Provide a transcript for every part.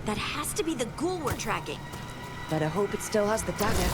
That has to be the ghoul we're tracking. Better hope it still has the dagger.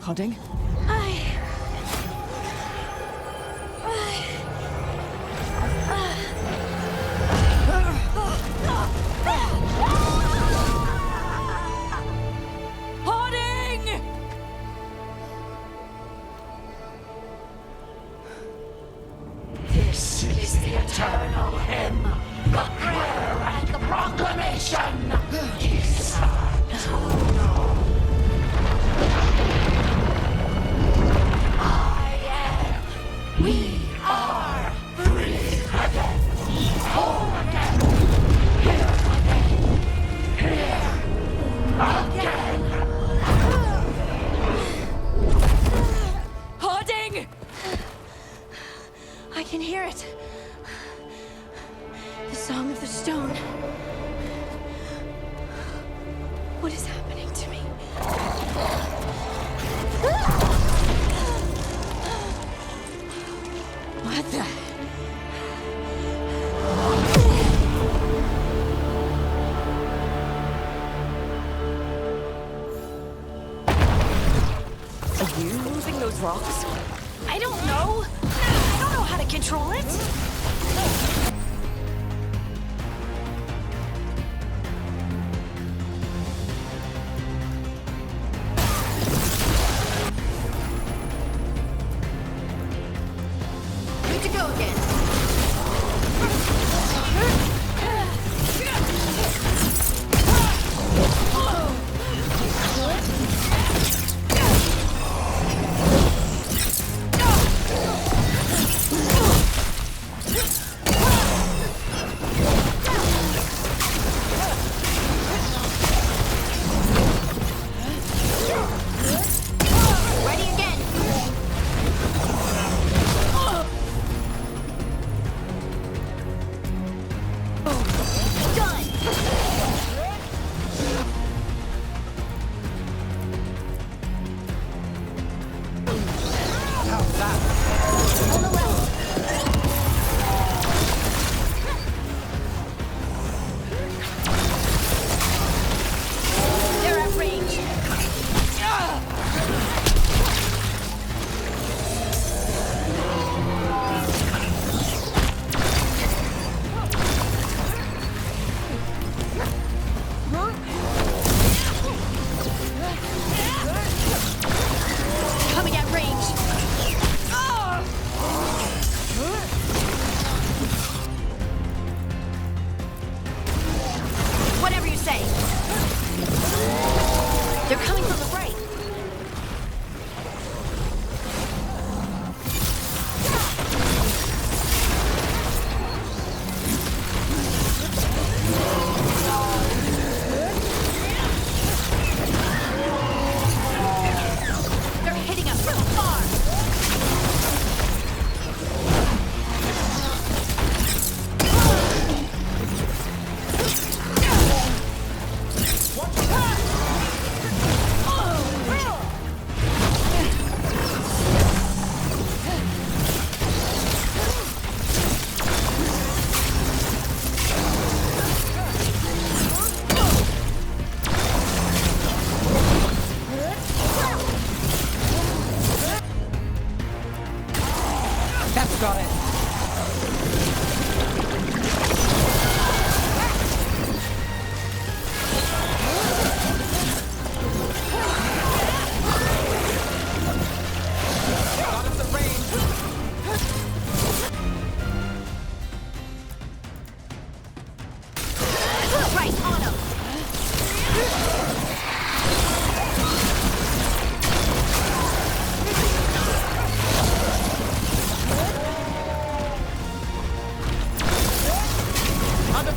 Harding? Harding! This is the eternal hymn, the prayer and the proclamation. Is we are free again, whole again, here again. Harding! I can hear it. The Song of the Stone. What is happening to me? What the? Are you moving those rocks? I don't know. I don't know how to control it.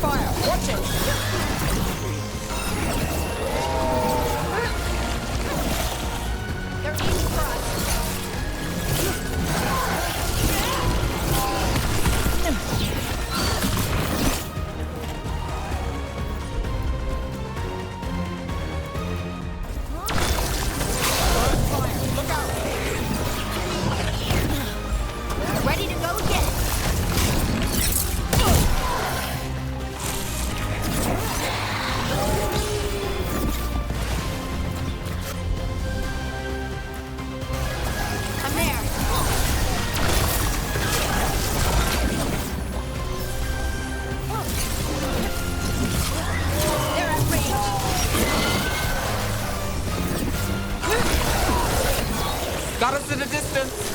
fire! Watch it! They're aiming for us. Look out! Ready to go again. I'm there. They're at range. Got us in a distance!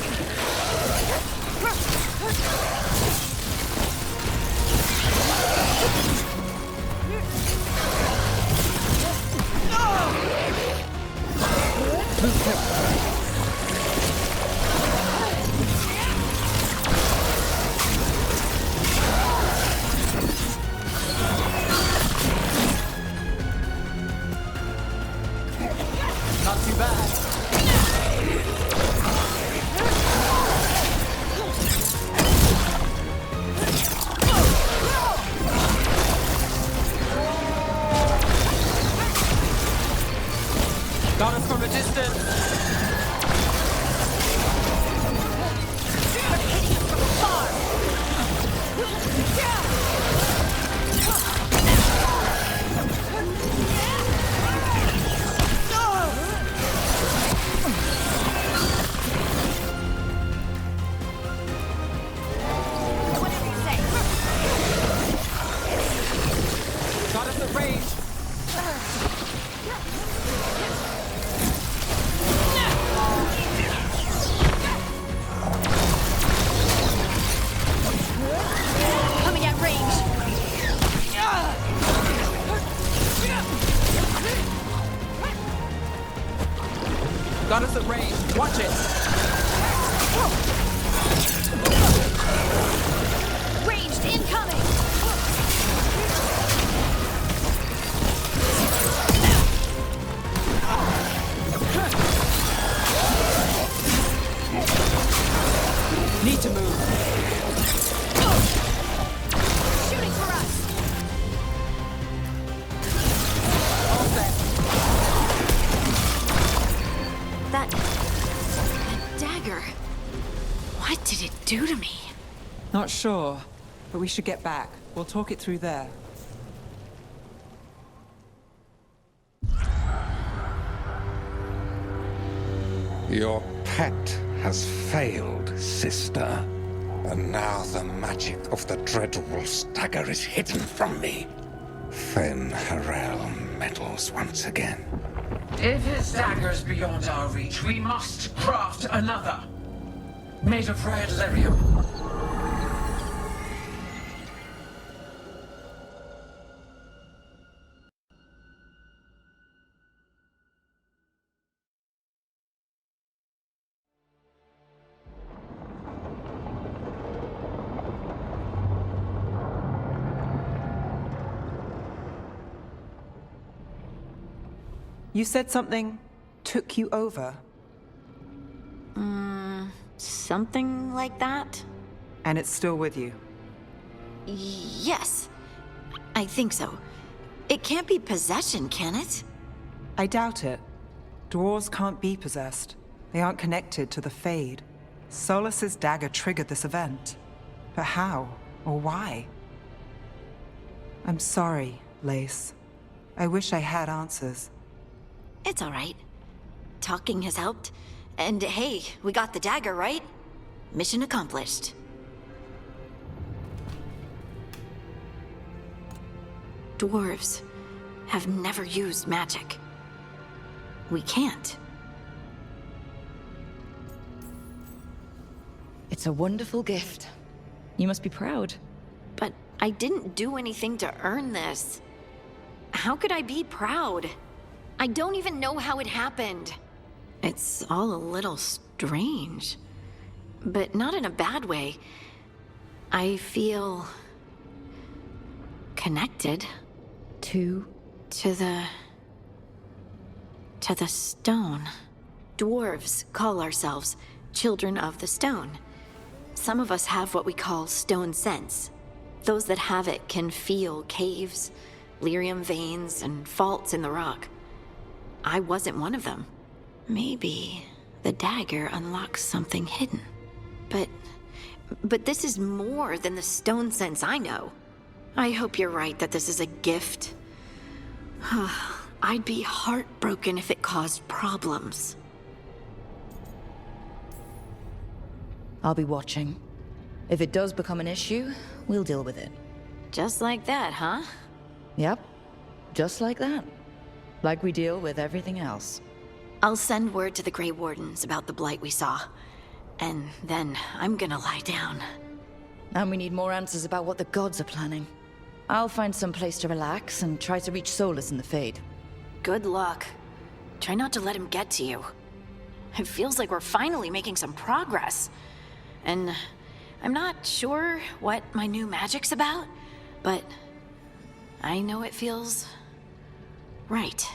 Not too bad. Got us from a distance. Hitting us from afar. Whatever you say. Got us at range. Coming at range. Got us at range. Watch it. Ranged incoming. Need to move. Shooting for us. All set. That dagger. What did it do to me? Not sure, but we should get back. We'll talk it through there. Your pet has failed, sister. And now the magic of the Dreadwolf's dagger is hidden from me. Fen Harel meddles once again. If his dagger's beyond our reach, we must craft another. Made of red lyrium. You said something took you over, Something like that? and it's still with you. Yes. I think so. It can't be possession, can it? I doubt it. Dwarves can't be possessed. They aren't connected to the Fade. Solus's dagger triggered this event. But how? Or why? I'm sorry, Lace. I wish I had answers. It's all right. Talking has helped. And hey, we got the dagger, right? Mission accomplished. Dwarves have never used magic. We can't. It's a wonderful gift. You must be proud. But I didn't do anything to earn this. How could I be proud? I don't even know how it happened. It's all a little strange. But not in a bad way. I feel... connected. To? To the stone. Dwarves call ourselves children of the stone. Some of us have what we call stone sense. Those that have it can feel caves, lyrium veins, and faults in the rock. I wasn't one of them. Maybe the dagger unlocks something hidden. But this is more than the stone sense I know. I hope you're right that this is a gift. I'd be heartbroken if it caused problems. I'll be watching. If it does become an issue, we'll deal with it. Just like that, huh? Yep. Just like that. Like we deal with everything else. I'll send word to the Grey Wardens about the blight we saw. And then I'm gonna lie down. And we need more answers about what the gods are planning. I'll find some place to relax and try to reach Solus in the Fade. Good luck. Try not to let him get to you. It feels like we're finally making some progress. And I'm not sure what my new magic's about, but I know it feels right.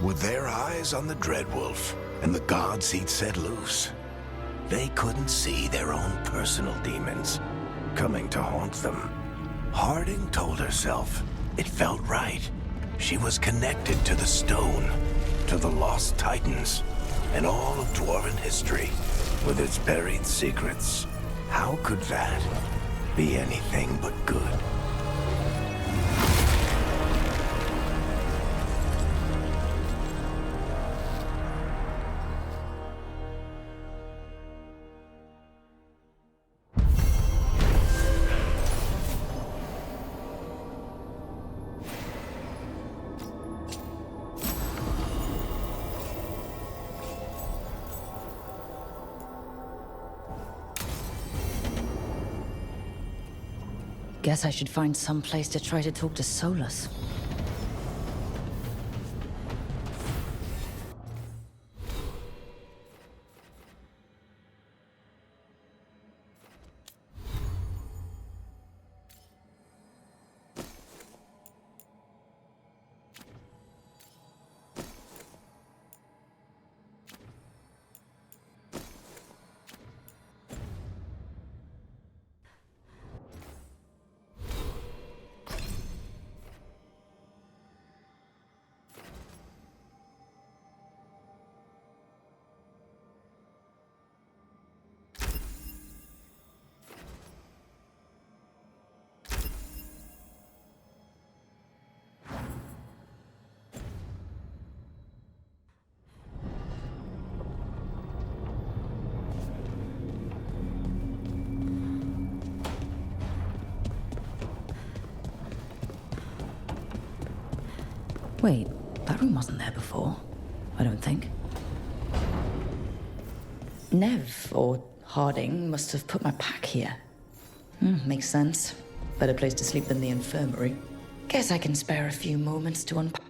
With their eyes on the Dreadwolf and the gods he'd set loose, they couldn't see their own personal demons coming to haunt them. Harding told herself it felt right. She was connected to the stone, to the lost titans, and all of Dwarven history, with its buried secrets. How could that be anything but good? Guess I should find some place to try to talk to Solus. Wait, that room wasn't there before. I don't think. Nev, or Harding, must have put my pack here. Makes sense. Better place to sleep than the infirmary. Guess I can spare a few moments to unpack.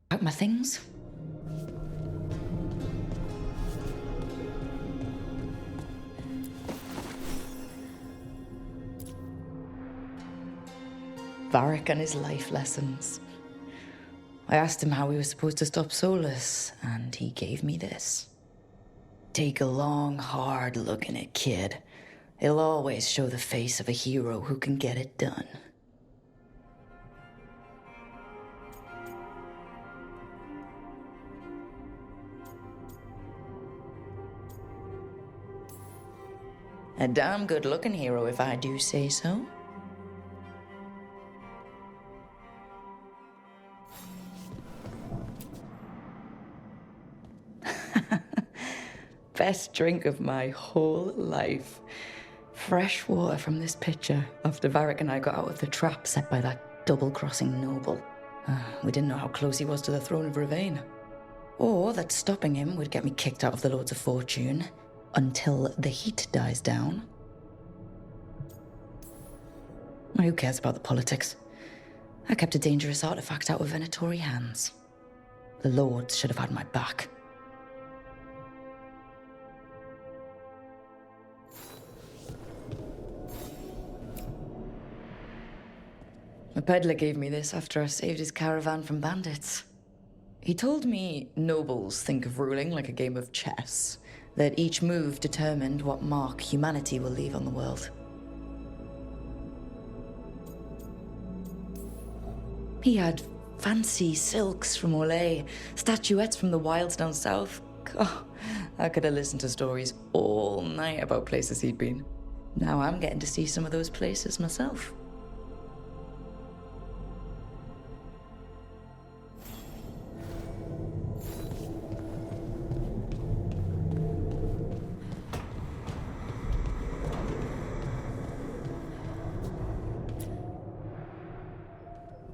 Out my things. Varric and his life lessons. I asked him how we were supposed to stop Solus, and he gave me this. Take a long, hard look in it, kid. It'll always show the face of a hero who can get it done. A damn good-looking hero, if I do say so. Best drink of my whole life. Fresh water from this pitcher after Varric and I got out of the trap set by that double-crossing noble. We didn't know how close he was to the throne of Ravane. Or that stopping him would get me kicked out of the Lords of Fortune until the heat dies down. Who cares about the politics? I kept a dangerous artifact out of Venatori hands. The Lords should have had my back. A peddler gave me this after I saved his caravan from bandits. He told me nobles think of ruling like a game of chess, that each move determined what mark humanity will leave on the world. He had fancy silks from Olay, statuettes from the wilds down south. Oh, I could have listened to stories all night about places he'd been. Now I'm getting to see some of those places myself.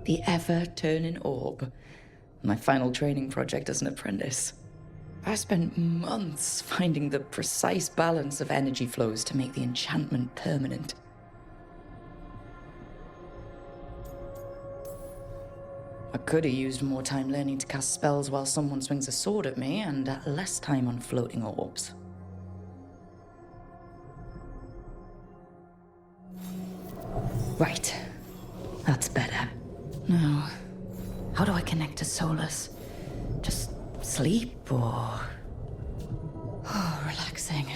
The ever-turning orb. My final training project as an apprentice. I spent months finding the precise balance of energy flows to make the enchantment permanent. I could have used more time learning to cast spells while someone swings a sword at me, and less time on floating orbs. Right. That's better. Now, how do I connect to Solus? Just sleep or... Oh, relaxing.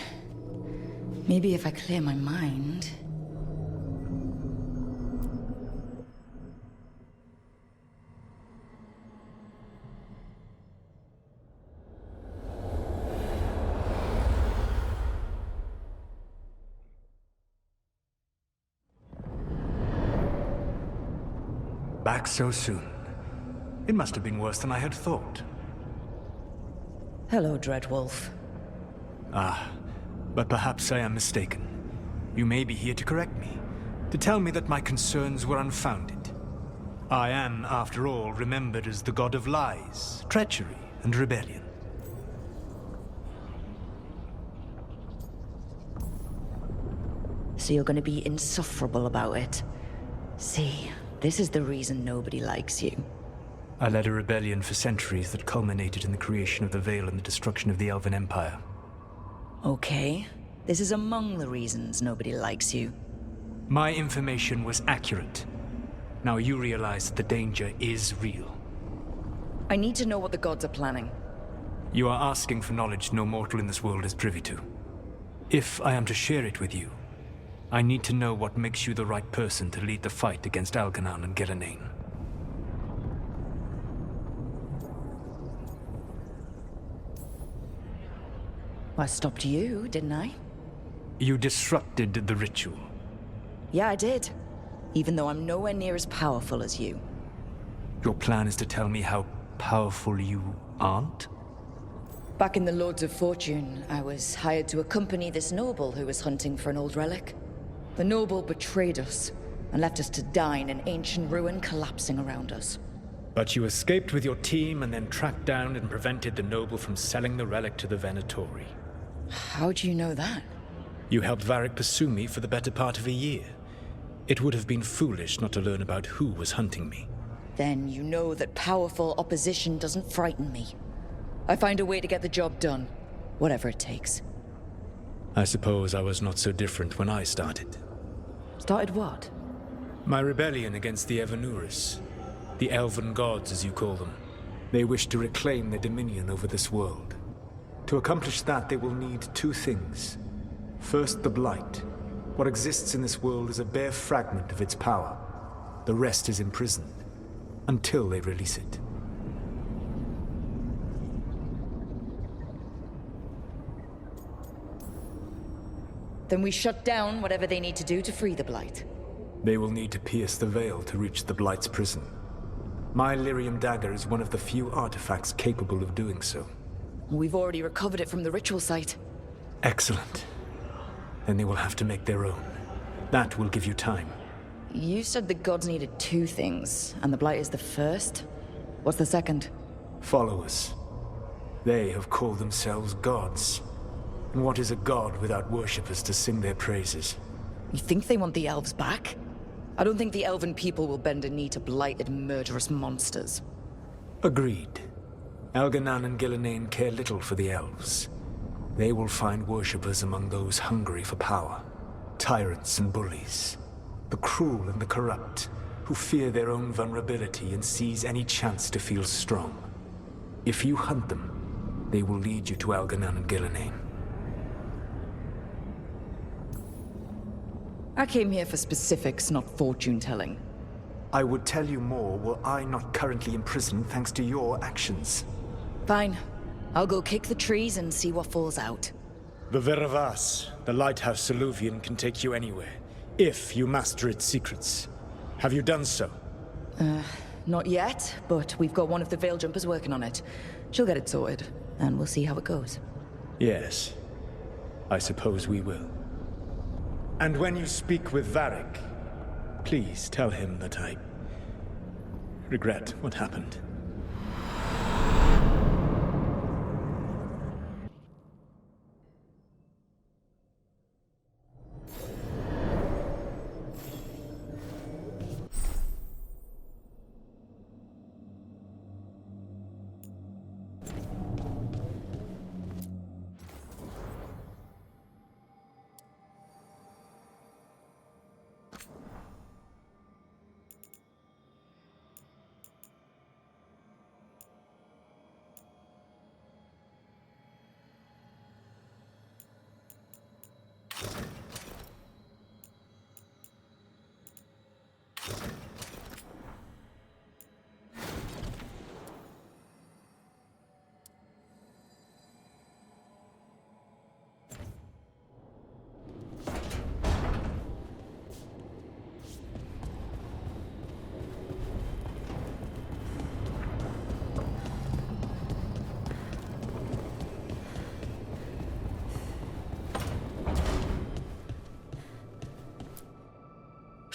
Maybe if I clear my mind... Back so soon. It must have been worse than I had thought. Hello, Dreadwolf. Ah, but perhaps I am mistaken. You may be here to correct me, to tell me that my concerns were unfounded. I am, after all, remembered as the god of lies, treachery, and rebellion. So you're gonna be insufferable about it. See, this is the reason nobody likes you. I led a rebellion for centuries that culminated in the creation of the Veil and the destruction of the Elven Empire. Okay, this is among the reasons nobody likes you. My information was accurate. Now you realize that the danger is real. I need to know what the gods are planning. You are asking for knowledge no mortal in this world is privy to. If I am to share it with you, I need to know what makes you the right person to lead the fight against Algernon and Gillenane. I stopped you, didn't I? You disrupted the ritual. Yeah, I did. Even though I'm nowhere near as powerful as you. Your plan is to tell me how powerful you aren't? Back in the Lords of Fortune, I was hired to accompany this noble who was hunting for an old relic. The noble betrayed us and left us to die in an ancient ruin collapsing around us. But you escaped with your team and then tracked down and prevented the noble from selling the relic to the Venatori. How do you know that? You helped Varric pursue me for the better part of a year. It would have been foolish not to learn about who was hunting me. Then you know that powerful opposition doesn't frighten me. I find a way to get the job done, whatever it takes. I suppose I was not so different when I started. Started what? My rebellion against the Evanuris. The Elven gods, as you call them. They wish to reclaim their dominion over this world. To accomplish that, they will need two things. First, the Blight. What exists in this world is a bare fragment of its power. The rest is imprisoned, until they release it. Then we shut down whatever they need to do to free the Blight. They will need to pierce the veil to reach the Blight's prison. My Lyrium dagger is one of the few artifacts capable of doing so. We've already recovered it from the ritual site. Excellent. then they will have to make their own. That will give you time. You said the gods needed two things, and the Blight is the first? What's the second? Followers. They have called themselves gods. And what is a god without worshippers to sing their praises? You think they want the elves back? I don't think the elven people will bend a knee to blighted, murderous monsters. Agreed. Elganan and Gillenane care little for the elves. They will find worshippers among those hungry for power. Tyrants and bullies. The cruel and the corrupt, who fear their own vulnerability and seize any chance to feel strong. If you hunt them, they will lead you to Elganan and Gillenane. I came here for specifics, not fortune-telling. I would tell you more were I not currently imprisoned thanks to your actions. Fine. I'll go kick the trees and see what falls out. The Veravas, the Lighthouse Soluvian, can take you anywhere, if you master its secrets. Have you done so? Not yet, but we've got one of the Veil Jumpers working on it. She'll get it sorted, and we'll see how it goes. Yes. I suppose we will. And when you speak with Varric, please tell him that I regret what happened.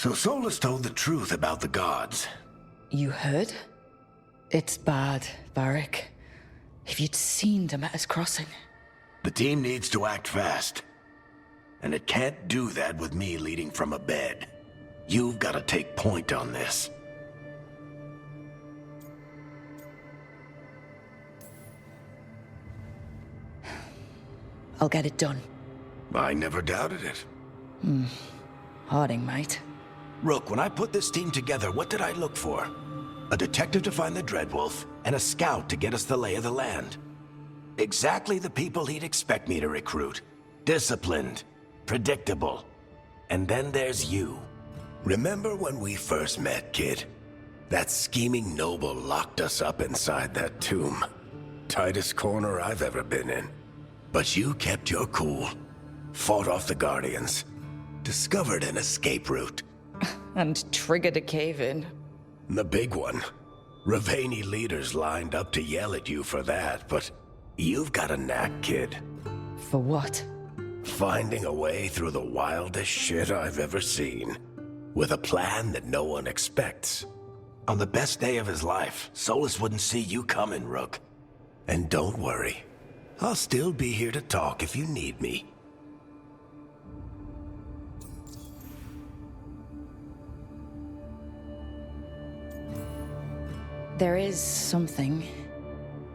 So Solus told the truth about the gods. You heard? It's bad, Varric. If you'd seen Demeter's crossing. The team needs to act fast. And it can't do that with me leading from a bed. You've got to take point on this. I'll get it done. I never doubted it. Harding might. Rook, when I put this team together, what did I look for? A detective to find the Dreadwolf, and a scout to get us the lay of the land. Exactly the people he'd expect me to recruit. Disciplined, predictable. And then there's you. Remember when we first met, kid? That scheming noble locked us up inside that tomb. Tightest corner I've ever been in. But you kept your cool. Fought off the Guardians. Discovered an escape route. And triggered a cave-in. The big one. Ravani leaders lined up to yell at you for that, but you've got a knack, kid. For what? Finding a way through the wildest shit I've ever seen. With a plan that no one expects. On the best day of his life, Solus wouldn't see you coming, Rook. And don't worry. I'll still be here to talk if you need me. There is something.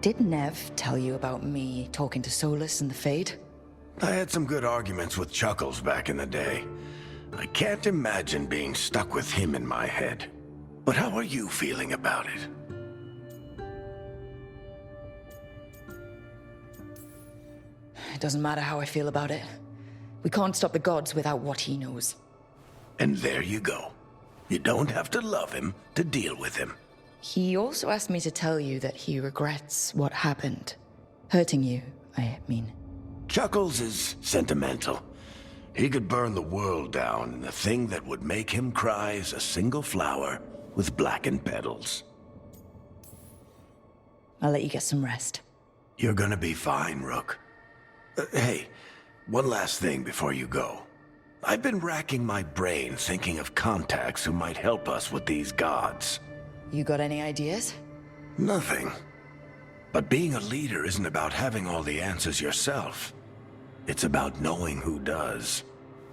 Did Nev tell you about me talking to Solus and the Fade? I had some good arguments with Chuckles back in the day. I can't imagine being stuck with him in my head. But how are you feeling about it? It doesn't matter how I feel about it. We can't stop the gods without what he knows. And there you go. You don't have to love him to deal with him. He also asked me to tell you that he regrets what happened. Hurting you, I mean. Chuckles is sentimental. He could burn the world down, and the thing that would make him cry is a single flower with blackened petals. I'll let you get some rest. You're gonna be fine, Rook. Hey, one last thing before you go. I've been racking my brain thinking of contacts who might help us with these gods. You got any ideas? Nothing. But being a leader isn't about having all the answers yourself. It's about knowing who does.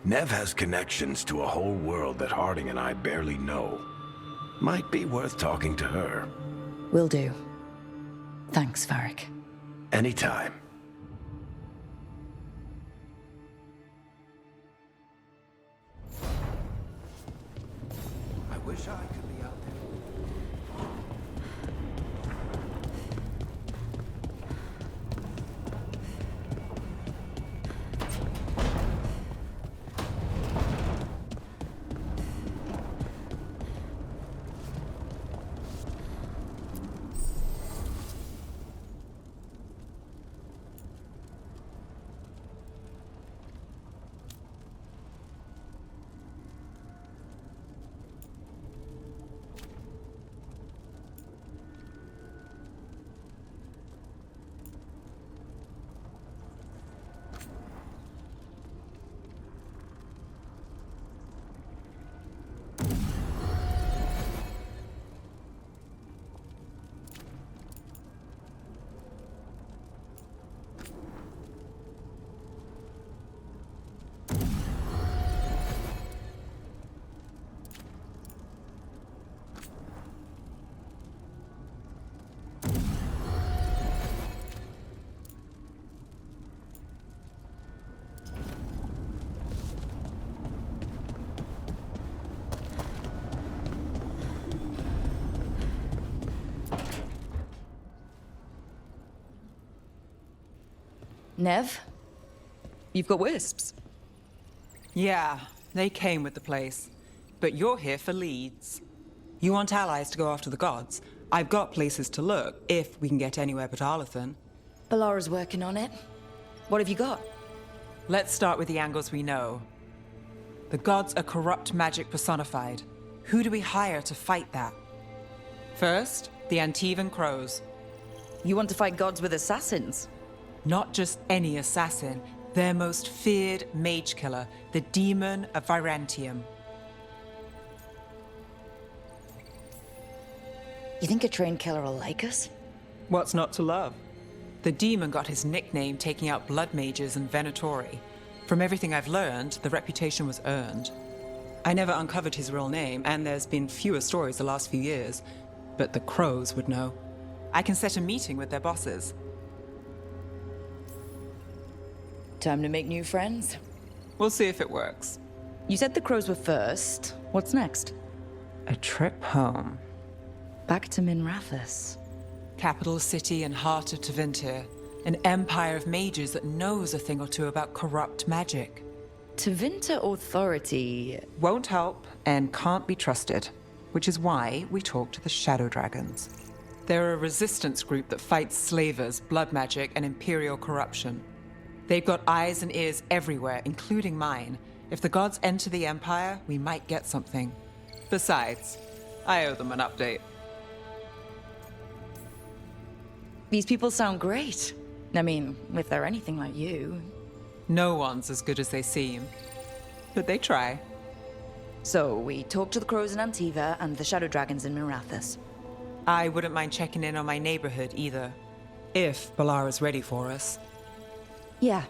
Nev has connections to a whole world that Harding and I barely know. Might be worth talking to her. Will do. Thanks, Varric. Anytime. I wish I could be out there. Nev? You've got wisps. Yeah, they came with the place. But you're here for leads. You want allies to go after the gods? I've got places to look, if we can get anywhere but Arlathan. Balara's working on it. What have you got? Let's start with the angles we know. The gods are corrupt magic personified. Who do we hire to fight that? First, the Antivan Crows. You want to fight gods with assassins? Not just any assassin, their most feared mage killer, the Demon of Virantium. You think a trained killer will like us? What's not to love? The demon got his nickname taking out blood mages and Venatori. From everything I've learned, the reputation was earned. I never uncovered his real name, and there's been fewer stories the last few years, but the Crows would know. I can set a meeting with their bosses. Time to make new friends. We'll see if it works. You said the Crows were first. What's next? A trip home. Back to Minrathous. Capital city and heart of Tevinter. An empire of mages that knows a thing or two about corrupt magic. Tevinter authority... Won't help and can't be trusted, which is why we talk to the Shadow Dragons. They're a resistance group that fights slavers, blood magic, and imperial corruption. They've got eyes and ears everywhere, including mine. If the gods enter the Empire, we might get something. Besides, I owe them an update. These people sound great. I mean, if they're anything like you. No one's as good as they seem. But they try. So, we talk to the Crows in Antiva and the Shadow Dragons in Minrathous. I wouldn't mind checking in on my neighborhood either. If Balara's ready for us. Yeah.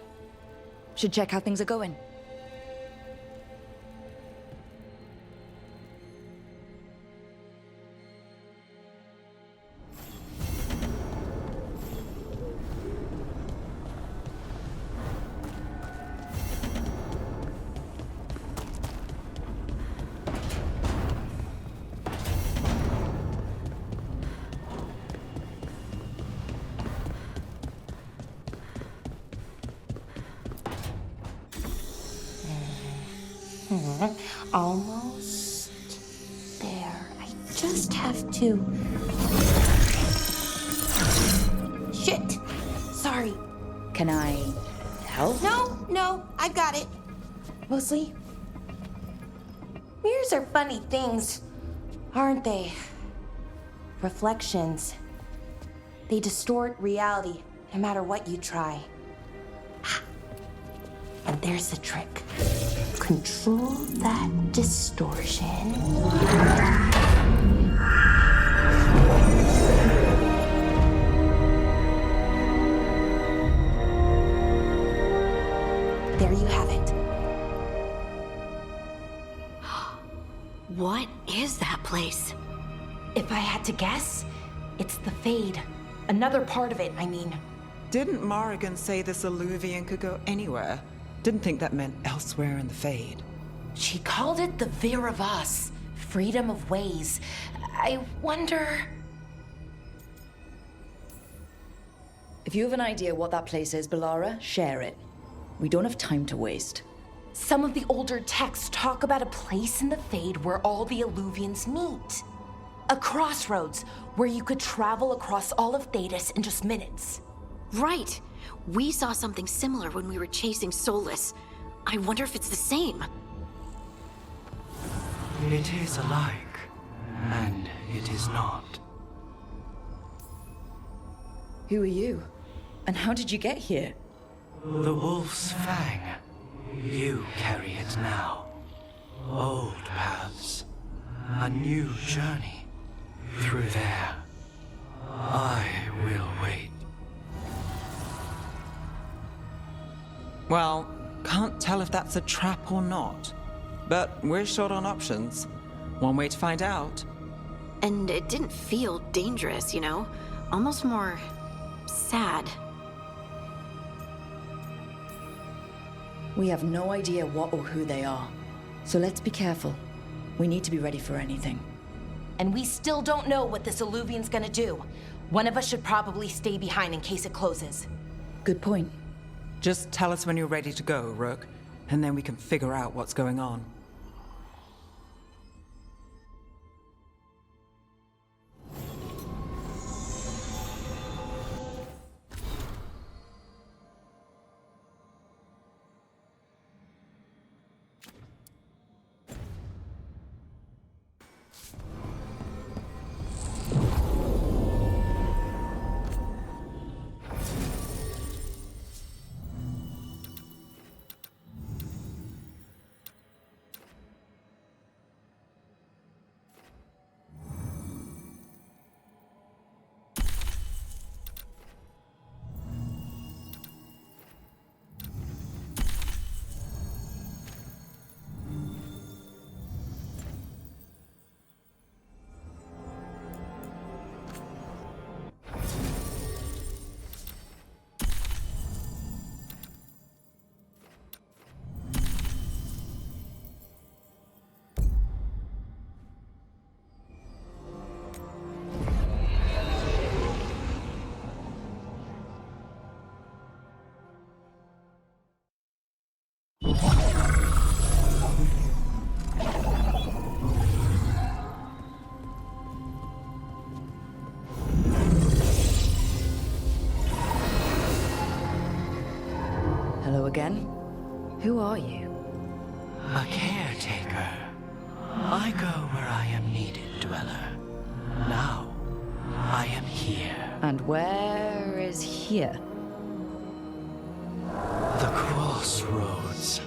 Should check how things are going. Almost there. I just have to... Shit! Sorry. Can I help? No, I've got it. Mostly. Mirrors are funny things, aren't they? Reflections. They distort reality, no matter what you try. And there's the trick. control that distortion. There you have it. What is that place? If I had to guess, it's the Fade. Another part of it, I mean. Didn't Morrigan say this Illuvian could go anywhere? Didn't think that meant elsewhere in the Fade. She called it the Vir of Us, freedom of ways. I wonder... If you have an idea what that place is, Bellara, share it. We don't have time to waste. Some of the older texts talk about a place in the Fade where all the Illuvians meet. A crossroads where you could travel across all of Thedas in just minutes. Right. We saw something similar when we were chasing Solus. I wonder if it's the same. It is alike, and it is not. Who are you? And how did you get here? The Wolf's Fang. You carry it now. Old paths. A new journey. Through there. I will wait. Well, can't tell if that's a trap or not. But we're short on options. One way to find out. And it didn't feel dangerous, you know? Almost more... sad. We have no idea what or who they are. So let's be careful. We need to be ready for anything. And we still don't know what this Illuvian's gonna do. One of us should probably stay behind in case it closes. Good point. Just tell us when you're ready to go, Rook, and then we can figure out what's going on. Hello again. Who are you? A caretaker. I go where I am needed, Dweller. Now, I am here. And where is here? The crossroads.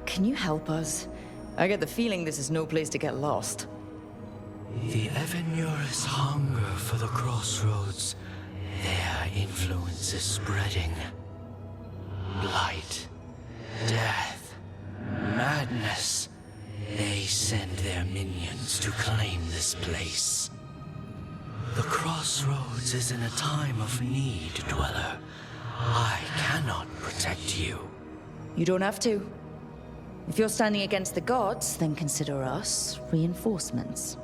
Can you help us? I get the feeling this is no place to get lost. The Evanurus hunger for the crossroads. Their influence is spreading. Blight, death, madness. They send their minions to claim this place. The crossroads is in a time of need, Dweller. I cannot protect you. You don't have to. If you're standing against the gods, then consider us reinforcements.